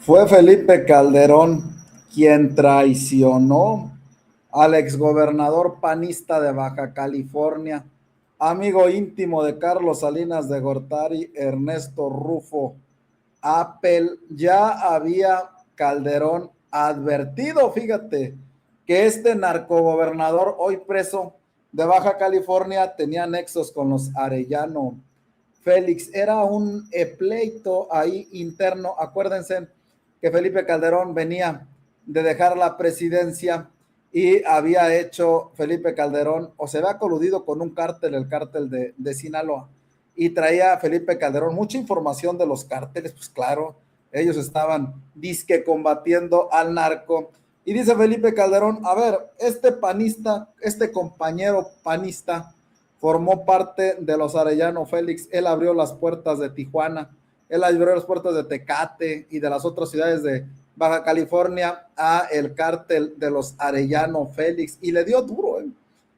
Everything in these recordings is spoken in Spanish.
Fue Felipe Calderón quien traicionó al exgobernador panista de Baja California, amigo íntimo de Carlos Salinas de Gortari, Ernesto Rufo Apel. Ya había Calderón advertido, fíjate, que este narcogobernador hoy preso de Baja California tenía nexos con los Arellano Félix. Era un pleito ahí interno. Acuérdense que Felipe Calderón venía de dejar la presidencia y había hecho Felipe Calderón, o se había coludido con un cártel, el cártel de Sinaloa, y traía Felipe Calderón mucha información de los cárteles. Pues claro, ellos estaban disque combatiendo al narco, y dice Felipe Calderón: a ver, este panista, este compañero panista formó parte de los Arellano Félix. Él abrió las puertas de Tijuana, él abrió las puertas de Tecate y de las otras ciudades de Baja California a el cártel de los Arellano Félix, y le dio duro,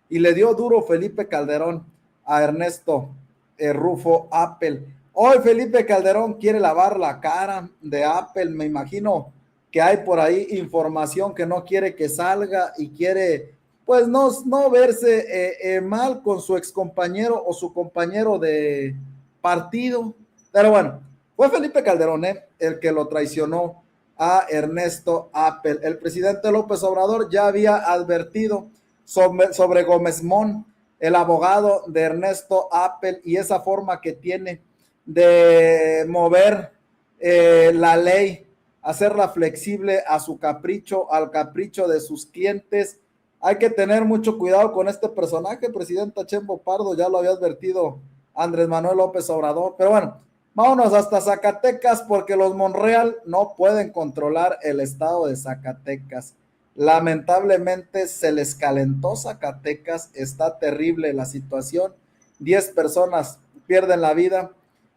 y le dio duro Felipe Calderón a Ernesto Rufo Apel. Hoy Felipe Calderón quiere lavar la cara de Apel. Me imagino que hay por ahí información que no quiere que salga y quiere pues no verse mal con su excompañero o su compañero de partido. Pero bueno, fue Felipe Calderón el que lo traicionó a Ernesto Apel. El presidente López Obrador ya había advertido sobre Gómez Mon, el abogado de Ernesto Apel, y esa forma que tiene de mover la ley, hacerla flexible a su capricho, al capricho de sus clientes. Hay que tener mucho cuidado con este personaje. Presidenta Chembo Pardo ya lo había advertido Andrés Manuel López Obrador. Pero bueno, vámonos hasta Zacatecas, porque los Monreal no pueden controlar el estado de Zacatecas. Lamentablemente se les calentó Zacatecas, está terrible la situación. 10 personas pierden la vida,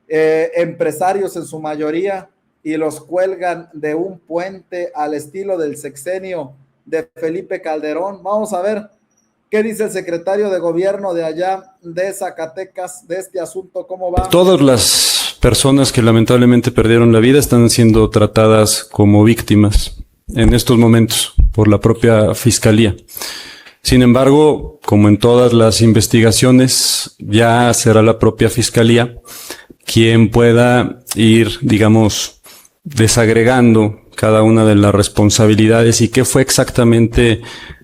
empresarios en su mayoría, y los cuelgan de un puente al estilo del sexenio de Felipe Calderón. Vamos a ver qué dice el secretario de gobierno de allá de Zacatecas de este asunto. ¿Cómo va? Todas las personas que lamentablemente perdieron la vida están siendo tratadas como víctimas en estos momentos por la propia Fiscalía. Sin embargo, como en todas las investigaciones, ya será la propia Fiscalía quien pueda ir, digamos, desagregando cada una de las responsabilidades y qué fue exactamente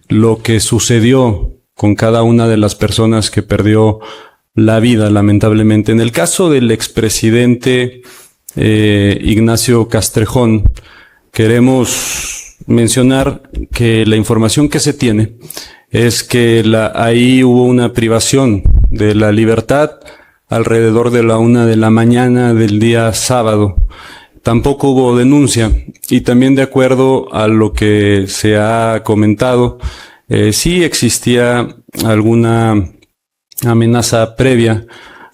lo que sucedió con cada una de las personas que perdió la vida, lamentablemente. En el caso del expresidente Ignacio Castrejón, queremos mencionar que la información que se tiene es que ahí hubo una privación de la libertad alrededor de la 1 de la mañana del día sábado. Tampoco hubo denuncia, y también de acuerdo a lo que se ha comentado, sí existía alguna amenaza previa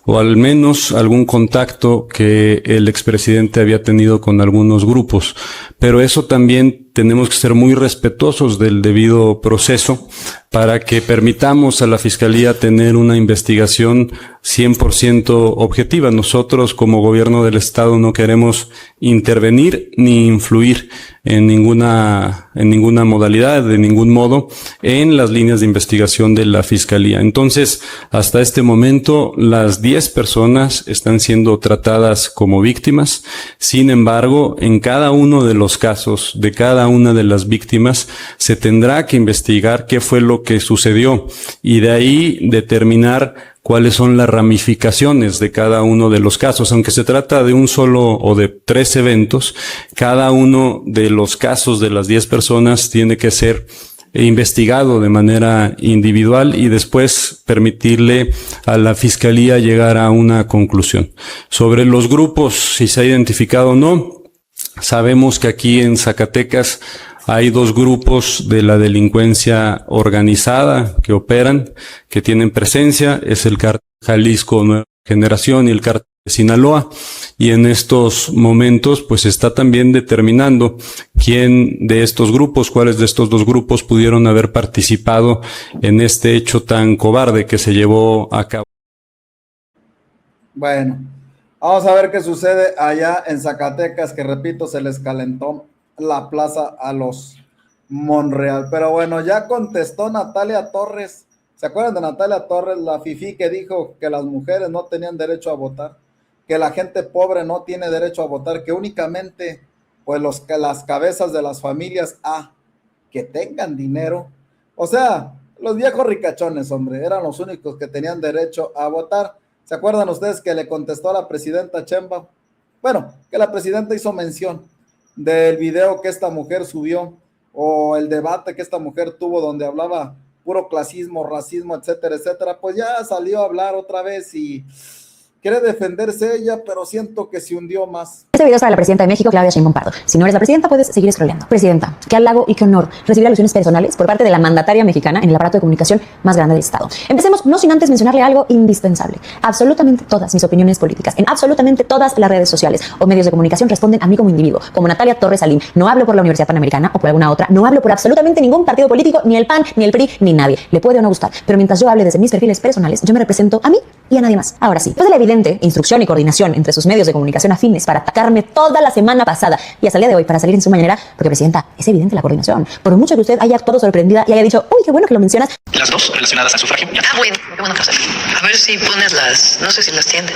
o al menos algún contacto que el expresidente había tenido con algunos grupos, pero eso también tenemos que ser muy respetuosos del debido proceso para que permitamos a la Fiscalía tener una investigación 100% objetiva. Nosotros, como gobierno del Estado, no queremos intervenir ni influir en ninguna modalidad, de ningún modo, en las líneas de investigación de la Fiscalía. Entonces, hasta este momento, las 10 personas están siendo tratadas como víctimas. Sin embargo, en cada uno de los casos de cada una de las víctimas se tendrá que investigar qué fue lo que sucedió y de ahí determinar cuáles son las ramificaciones de cada uno de los casos. Aunque se trata de un solo o de 3 eventos, cada uno de los casos de las 10 personas tiene que ser investigado de manera individual y después permitirle a la Fiscalía llegar a una conclusión. Sobre los grupos, si se ha identificado o no, sabemos que aquí en Zacatecas hay 2 grupos de la delincuencia organizada que operan, que tienen presencia, es el Cártel Jalisco Nueva Generación y el Cártel de Sinaloa, y en estos momentos pues está también determinando quién de estos grupos, cuáles de estos 2 grupos pudieron haber participado en este hecho tan cobarde que se llevó a cabo. Bueno, Vamos a ver qué sucede allá en Zacatecas, que repito, se les calentó la plaza a los Monreal. Pero bueno, ya contestó Natalia Torres. ¿Se acuerdan de Natalia Torres, la fifí que dijo que las mujeres no tenían derecho a votar? Que la gente pobre no tiene derecho a votar, que únicamente pues las cabezas de las familias que tengan dinero. O sea, los viejos ricachones, hombre, eran los únicos que tenían derecho a votar. ¿Se acuerdan ustedes que le contestó a la presidenta Sheinbaum? Bueno, que la presidenta hizo mención del video que esta mujer subió o el debate que esta mujer tuvo donde hablaba puro clasismo, racismo, etcétera, etcétera. Pues ya salió a hablar otra vez y quiere defenderse ella, pero siento que se hundió más. Este video es para la presidenta de México, Claudia Sheinbaum Pardo. Si no eres la presidenta, puedes seguir scrolleando. Presidenta, qué halago y qué honor recibir alusiones personales por parte de la mandataria mexicana en el aparato de comunicación más grande del Estado. Empecemos no sin antes mencionarle algo indispensable. Absolutamente todas mis opiniones políticas, en absolutamente todas las redes sociales o medios de comunicación responden a mí como individuo, como Natalia Torres Salim. No hablo por la Universidad Panamericana o por alguna otra, no hablo por absolutamente ningún partido político, ni el PAN, ni el PRI, ni nadie. Le puede o no gustar, pero mientras yo hable desde mis perfiles personales, yo me represento a mí y a nadie más. Ahora sí, después de la evidente instrucción y coordinación entre sus medios de comunicación afines para atacarme toda la semana pasada y hasta el día de hoy para salir en su mañanera, porque presidenta, es evidente la coordinación. Por mucho que usted haya actuado sorprendida y haya dicho, uy, qué bueno que lo mencionas. Las dos relacionadas al sufragio. Bueno, qué bueno que hacer. A ver si pones no sé si las tienen.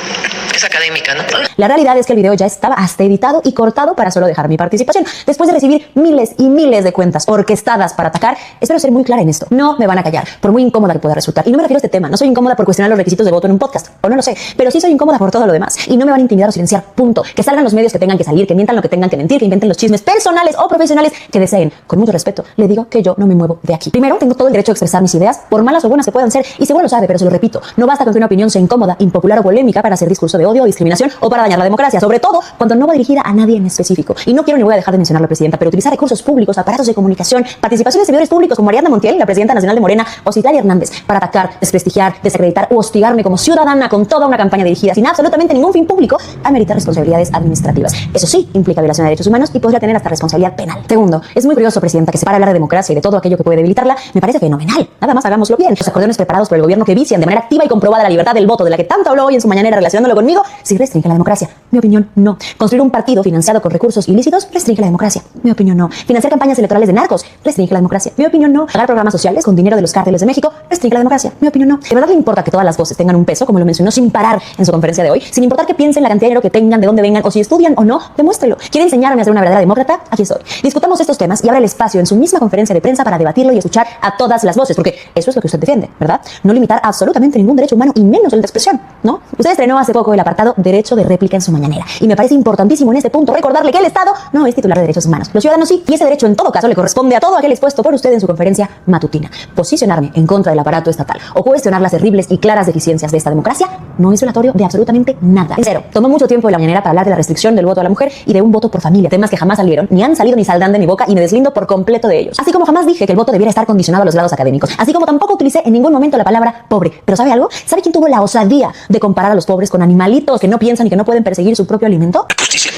Es académica, ¿no? La realidad es que el video ya estaba hasta editado y cortado para solo dejar mi participación. Después de recibir miles y miles de cuentas orquestadas para atacar, espero ser muy clara en esto. No me van a callar, por muy incómoda que pueda resultar. Y no me refiero a este tema, no soy incómoda por cuestionar los requisitos de voto en un podcast, o no lo sé, pero sí soy incómoda por todo lo demás. Y no me van a intimidar o silenciar, punto. Que salgan los medios que tengan que salir, que mientan lo que tengan que mentir, que inventen los chismes personales o profesionales que deseen. Con mucho respeto, le digo que yo no me muevo de aquí. Primero, tengo todo el derecho a expresar mis ideas, por malas o buenas que puedan ser, y seguro lo sabe, pero se lo repito, no basta con que una opinión sea incómoda, impopular o polémica para hacer discurso de odio o discriminación o para dañar la democracia, sobre todo cuando no va dirigida a nadie en específico. Y no quiero ni voy a dejar de mencionarlo, presidenta, pero utilizar recursos públicos, aparatos de comunicación, participación de servidores públicos como Ariadna Montiel, la presidenta nacional de Morena, o Citlali Hernández, para atacar, desprestigiar, desacreditar o hostigarme como ciudadana con toda una campaña dirigida sin absolutamente ningún fin público, amerita responsabilidades administrativas. Eso sí, implica violación de derechos humanos y podría tener hasta responsabilidad penal. Segundo, es muy curioso, presidenta, que se para hablar de democracia y de todo aquello que puede debilitarla. Me parece fenomenal. Nada más hagámoslo bien. Los acordeones preparados por el gobierno que vician de manera activa y comprobada la libertad del voto, de la que tanto habló hoy en su mañanera relacionándolo conmigo, sí restringe la democracia. Mi opinión, no. Construir un partido financiado con recursos ilícitos restringe la democracia. Mi opinión, no. Financiar campañas electorales de narcos restringe la democracia. Mi opinión, no. Pagar programas sociales con dinero de los cárteles de México restringe la democracia. Mi opinión, no. ¿De verdad le importa que todas las voces tengan un peso, como lo mencionó sin parar en su conferencia de hoy? Sin importar que piensen la cantidad de dinero que tengan, de dónde vengan o si estudian o no, demuéstrelo. ¿Quiere enseñarme a ser una verdadera demócrata? Aquí estoy. Discutamos estos temas y abra el espacio en su misma conferencia de prensa para debatirlo y escuchar a todas las voces, porque eso es lo que usted defiende, ¿verdad? No limitar absolutamente ningún derecho humano y menos el de expresión, ¿no? Usted estrenó hace poco el apartado derecho de réplica en su mañanera y me parece importantísimo en este punto recordarle que el Estado no es titular de derechos humanos. Los ciudadanos sí, y ese derecho en todo caso le corresponde a todo aquel expuesto por usted en su conferencia matutina. Posicionarme en contra del aparato estatal o cuestionar las terribles y claras deficiencias de esta democracia no es violatorio de absolutamente nada. Cero. Tomó mucho tiempo de la mañanera para hablar de la restricción del voto a la mujer y de un voto por familia, temas que jamás salieron, ni han salido ni saldrán de mi boca y me deslindo por completo de ellos. Así como jamás dije que el voto debiera estar condicionado a los grados académicos, así como tampoco utilicé en ningún momento la palabra pobre. Pero ¿sabe algo? ¿Sabe quién tuvo la osadía de comparar a los pobres con animalitos que no piensan y que no pueden perseguir su propio alimento? La justicia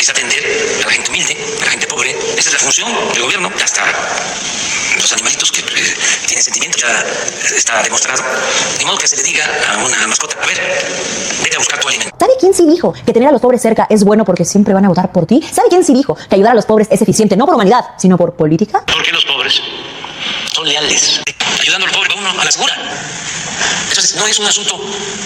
es atender a la gente humilde, a la gente pobre. Esa es la función del gobierno. Hasta los animalitos que tienen sentimientos ya está demostrado. De modo que se le diga a una mascota, a ver, vete a buscar tu alimento. ¿Sabe quién sí dijo que tener a los pobres cerca es bueno porque siempre van a votar por ti? ¿Sabe quién sí dijo que ayudar a los pobres es eficiente no por humanidad, sino por política? Porque los pobres son leales. Ayudando al pobre a uno a la segura. Entonces, no es un asunto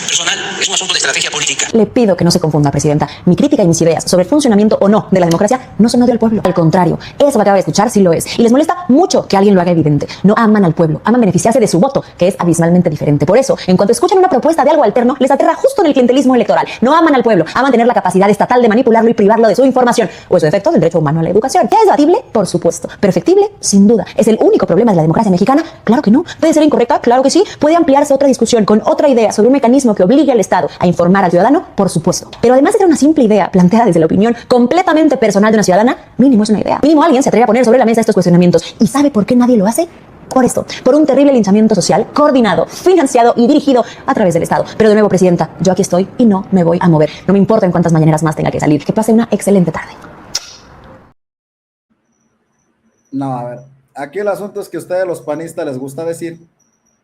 personal, es un asunto de estrategia política. Le pido que no se confunda, presidenta. Mi crítica y mis ideas sobre el funcionamiento o no de la democracia no son odio al pueblo. Al contrario, eso que acaba de escuchar sí lo es. Y les molesta mucho que alguien lo haga evidente. No aman al pueblo, aman beneficiarse de su voto, que es abismalmente diferente. Por eso, en cuanto escuchan una propuesta de algo alterno, les aterra justo en el clientelismo electoral. No aman al pueblo, aman tener la capacidad estatal de manipularlo y privarlo de su información o de su efecto del derecho humano a la educación. ¿Que es debatible? Por supuesto. ¿Perfectible? Sin duda. ¿Es el único problema de la democracia mexicana? Claro que no. ¿Puede ser incorrecta? Claro que sí. ¿Puede ampliarse otra discusión con otra idea sobre un mecanismo que obligue al Estado a informar al ciudadano? Por supuesto. Pero además de ser una simple idea planteada desde la opinión completamente personal de una ciudadana, mínimo es una idea. Mínimo alguien se atreve a poner sobre la mesa estos cuestionamientos. ¿Y sabe por qué nadie lo hace? Por esto, por un terrible linchamiento social coordinado, financiado y dirigido a través del Estado. Pero de nuevo, presidenta, yo aquí estoy y no me voy a mover. No me importa en cuántas mañaneras más tenga que salir. Que pase una excelente tarde. No, a ver, aquí el asunto es que a ustedes los panistas les gusta decir,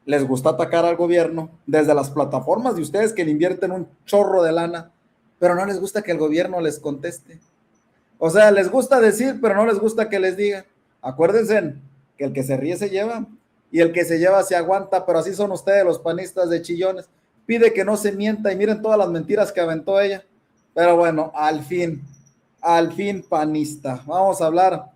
les gusta atacar al gobierno desde las plataformas de ustedes que le invierten un chorro de lana, pero no les gusta que el gobierno les conteste. O sea, les gusta decir, pero no les gusta que les digan. Acuérdense que el que se ríe se lleva y el que se lleva se aguanta, pero así son ustedes los panistas de chillones. Pide que no se mienta y miren todas las mentiras que aventó ella. Pero bueno, al fin panista. Vamos a hablar.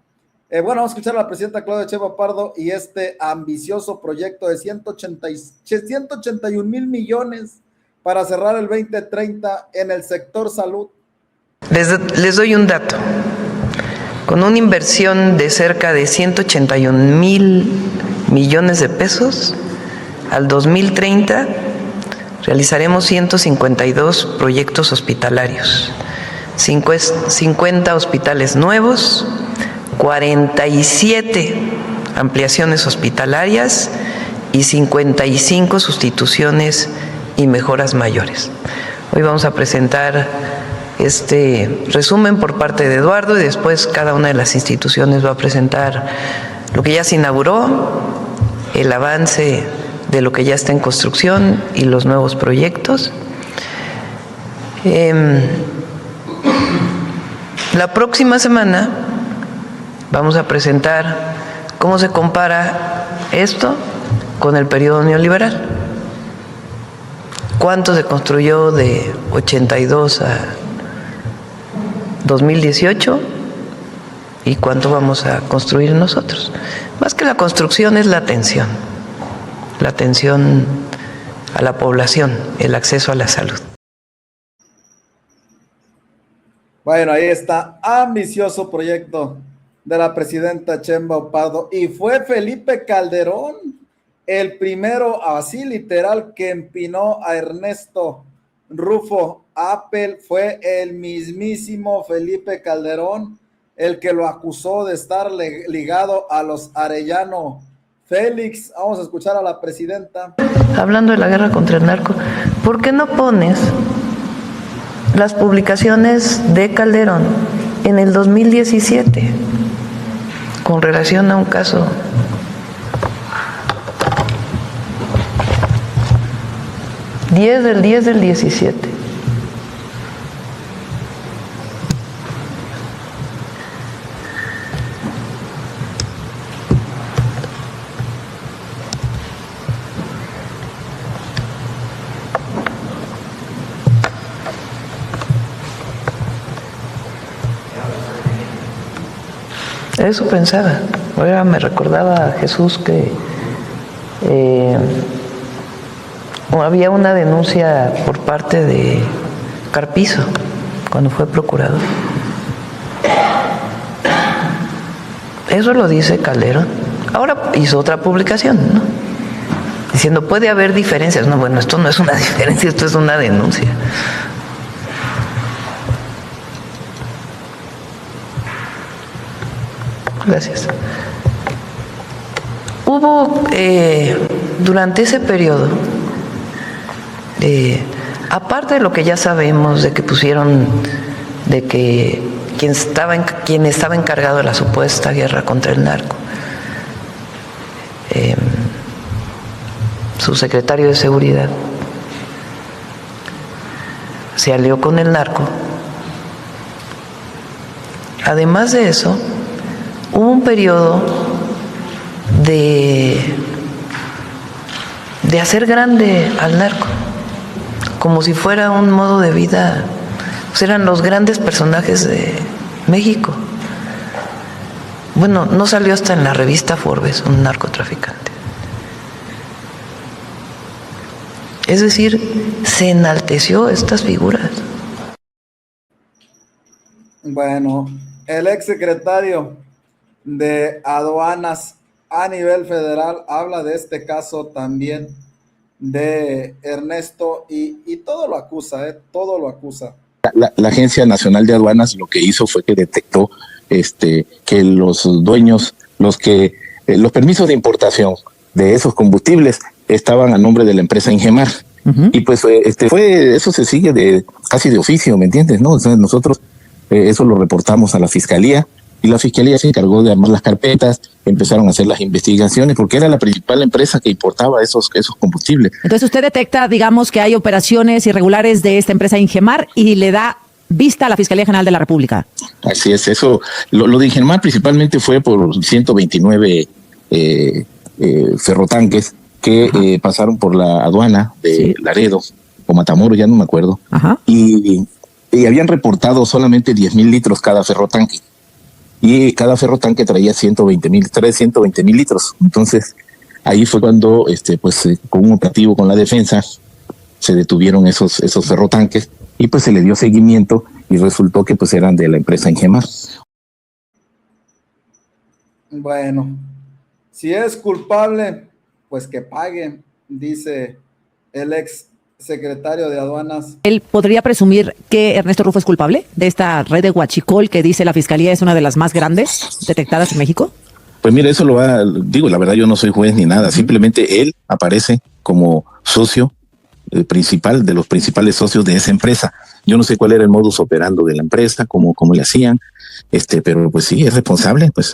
Vamos a escuchar a la presidenta Claudia Sheinbaum Pardo y este ambicioso proyecto de 181 millones para cerrar el 2030 en el sector salud. Les doy un dato. Con una inversión de cerca de 181 mil millones de pesos, al 2030 realizaremos 152 proyectos hospitalarios, 50 hospitales nuevos, 47 ampliaciones hospitalarias y 55 sustituciones y mejoras mayores. Hoy vamos a presentar este resumen por parte de Eduardo y después cada una de las instituciones va a presentar lo que ya se inauguró, el avance de lo que ya está en construcción y los nuevos proyectos. La próxima semana vamos a presentar cómo se compara esto con el periodo neoliberal. ¿Cuánto se construyó de 82 a 2018 y cuánto vamos a construir nosotros? Más que la construcción es la atención a la población, el acceso a la salud. Bueno, ahí está, ambicioso proyecto de la presidenta Sheinbaum Pardo, y fue Felipe Calderón el primero, así literal, que empinó a Ernesto Rufo Apple. Fue el mismísimo Felipe Calderón el que lo acusó de estar ligado a los Arellano Félix. Vamos a escuchar a la presidenta. Hablando de la guerra contra el narco, ¿por qué no pones las publicaciones de Calderón en el 2017 con relación a un caso? 10 del 17. Eso pensaba. Ahora me recordaba a Jesús que había una denuncia por parte de Carpizo cuando fue procurador. Eso lo dice Calderón. Ahora hizo otra publicación, ¿no? Diciendo, puede haber diferencias. No, bueno, esto no es una diferencia, esto es una denuncia. Gracias. Hubo, durante ese periodo, aparte de lo que ya sabemos, de que pusieron, de que quien estaba encargado de la supuesta guerra contra el narco, su secretario de seguridad, se alió con el narco. Además de eso, hubo un periodo de hacer grande al narco, como si fuera un modo de vida. Pues eran los grandes personajes de México. Bueno, no salió hasta en la revista Forbes un narcotraficante. Es decir, se enalteció estas figuras. Bueno, el exsecretario de Aduanas a nivel federal habla de este caso también de Ernesto y todo lo acusa, todo lo acusa. La Agencia Nacional de Aduanas lo que hizo fue que detectó que los dueños, los permisos de importación de esos combustibles estaban a nombre de la empresa Ingemar. Uh-huh. Y pues eso se sigue casi de oficio, ¿me entiendes? ¿No? O sea, nosotros eso lo reportamos a la fiscalía Y la Fiscalía se encargó de armar las carpetas, empezaron a hacer las investigaciones, porque era la principal empresa que importaba esos combustibles. Entonces usted detecta, digamos, que hay operaciones irregulares de esta empresa Ingemar y le da vista a la Fiscalía General de la República. Así es, eso, lo de Ingemar principalmente fue por 129 ferrotanques que pasaron por la aduana de Laredo o Matamoros, ya no me acuerdo, y habían reportado solamente 10,000 litros cada ferrotanque. Y cada ferrotanque traía 120,000 litros. Entonces, ahí fue cuando, con un operativo con la defensa, se detuvieron esos ferrotanques y pues se le dio seguimiento y resultó que pues eran de la empresa Ingemar. Bueno, si es culpable, pues que pague, dice el ex secretario de Aduanas. ¿Él podría presumir que Ernesto Rufo es culpable de esta red de huachicol que dice la Fiscalía es una de las más grandes detectadas en México? Pues mira, eso la verdad yo no soy juez ni nada, simplemente él aparece como socio principal, de los principales socios de esa empresa. Yo no sé cuál era el modus operandi de la empresa, cómo le hacían, pero pues sí, es responsable, pues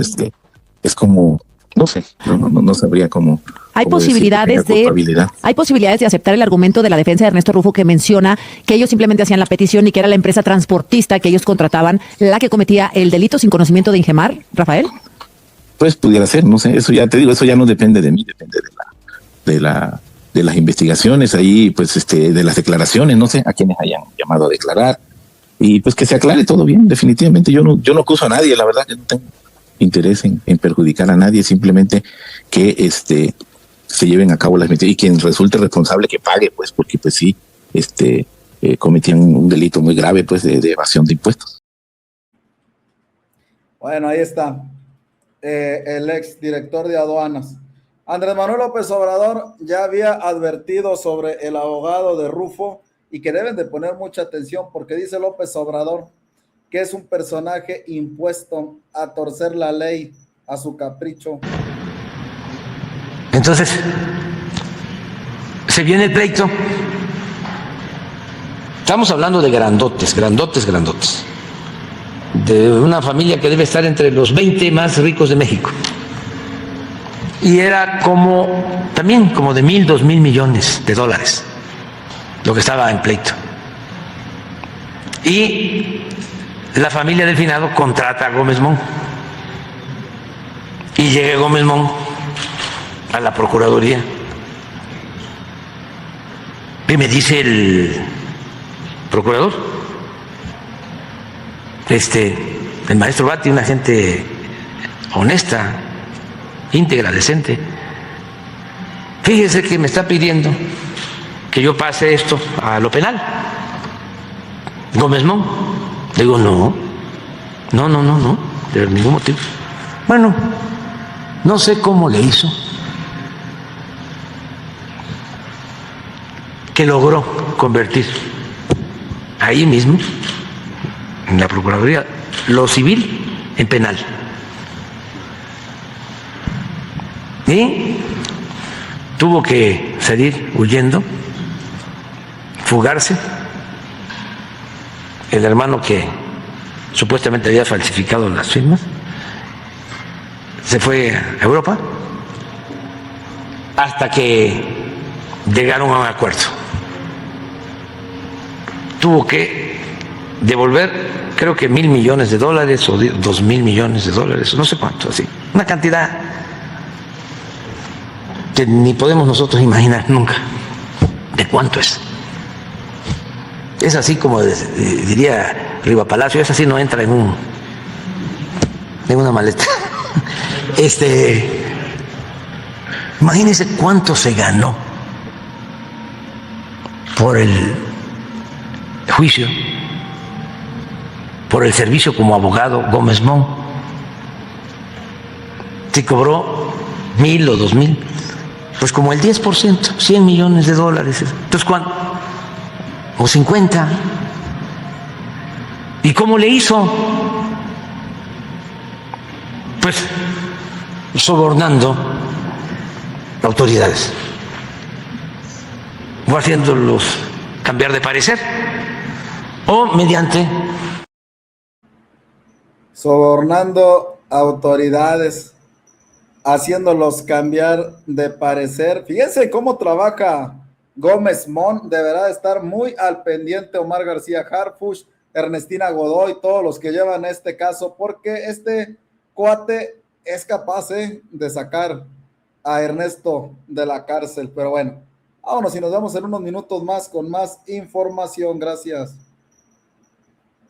es como, no sé, no sabría cómo. Hay posibilidades de aceptar el argumento de la defensa de Ernesto Rufo, que menciona que ellos simplemente hacían la petición y que era la empresa transportista que ellos contrataban la que cometía el delito sin conocimiento de Ingemar, Rafael. Pues pudiera ser, no sé, eso ya te digo, eso ya no depende de mí, depende de las investigaciones ahí, pues de las declaraciones, no sé a quienes hayan llamado a declarar, y pues que se aclare todo bien. Definitivamente yo no acuso a nadie, la verdad que no tengo interés en perjudicar a nadie, simplemente que se lleven a cabo las medidas y quien resulte responsable que pague, pues, porque pues sí, cometían un delito muy grave, pues, de evasión de impuestos. Bueno, ahí está el ex director de aduanas. Andrés Manuel López Obrador ya había advertido sobre el abogado de Rufo y que deben de poner mucha atención porque dice López Obrador que es un personaje impuesto a torcer la ley a su capricho. Entonces, se viene el pleito. Estamos hablando de grandotes, de una familia que debe estar entre los 20 más ricos de México. Y era también como de 2,000 millones de dólares lo que estaba en pleito. Y la familia del finado contrata a Gómez Mon. Y llega Gómez Mon a la Procuraduría. Y me dice el procurador, el maestro Bati, una gente honesta, íntegra, decente, fíjese que me está pidiendo que yo pase esto a lo penal. Gómez Mon. Le digo, no, de ningún motivo. Bueno, no sé cómo le hizo, que logró convertir ahí mismo, en la Procuraduría, lo civil en penal. Y tuvo que salir huyendo, fugarse. El hermano que supuestamente había falsificado las firmas se fue a Europa hasta que llegaron a un acuerdo. Tuvo que devolver, creo que $1,000 millones o $2,000 millones, no sé cuánto, así, una cantidad que ni podemos nosotros imaginar nunca de cuánto es. Es así como diría Riva Palacio, es así, no entra en una maleta. Imagínense cuánto se ganó por el juicio, por el servicio como abogado Gómez Mon. Se cobró 1,000 o 2,000, pues como el 10%, $100 millones. Entonces, ¿cuánto? O 50. ¿Y cómo le hizo? Pues sobornando autoridades o haciéndolos cambiar de parecer o mediante sobornando autoridades, haciéndolos cambiar de parecer. Fíjense cómo trabaja Gómez Mon, deberá estar muy al pendiente Omar García Harfuch, Ernestina Godoy, todos los que llevan este caso, porque este cuate es capaz de sacar a Ernesto de la cárcel. Pero bueno, vámonos y nos vemos en unos minutos más con más información. Gracias.